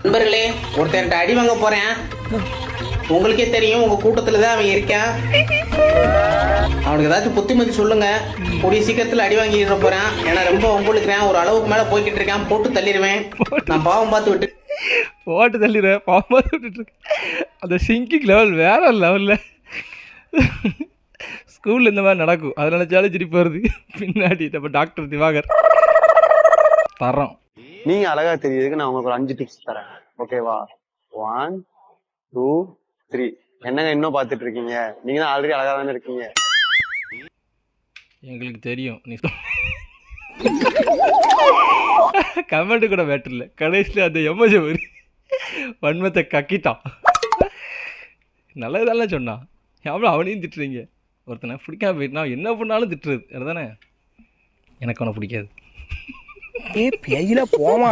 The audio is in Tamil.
நண்பர்களே, ஒருத்தர்கிட்ட அடி வாங்க போறேன். உங்களுக்கே தெரியும், உங்க கூட்டத்துல தான் அவன் இருக்கான். அவனுக்கு ஏதாச்சும் புத்திமதி சொல்லுங்க. கூடிய சீக்கிரத்துல அடி வாங்கிட போறேன். ஏன்னா ரொம்ப ஒம்பளுக்குறேன். ஒரு அளவுக்கு மேல போய்கிட்டு இருக்கேன். போட்டு தள்ளிடுவேன். நான் பாவம் பார்த்து விட்டு போட்டு தள்ளிடுவேன். பாவம் பார்த்து விட்டுட்டு இருக்கேன். அந்த சிங்கிங் லெவல் வேற லெவலில். ஸ்கூலில் இந்த மாதிரி நடக்கும். அதை நினச்சாலும் சிரிப்பு வருது. பின்னாடி நம்ம டாக்டர் திவாகர் தரோம். நீங்க அழகா தெரியுதுக்கு நான் உங்களுக்கு ஒரு 5 டிப்ஸ் தரேன். ஓகேவா? 1 2 3. என்னங்க இன்னும் பாத்துட்டு இருக்கீங்க? நீங்க தான் ஆல்ரெடி அழகா தானே இருக்கீங்க. எங்களுக்கு தெரியும் நீ கமெண்ட் கூட மேட்டர் இல்லை. கடைசியில் அந்த எமோஜி ஒரு வன்மத்தை கக்கிட்டான். நல்லதானே சொன்னான். எவ்வளோ அவனையும் திட்டுறீங்க. ஒருத்தனை பிடிக்காம போயிட்டுனா என்ன பண்ணாலும் திட்டுறது அதுதானே. எனக்கு அவனை பிடிக்காது. பேயில போமா.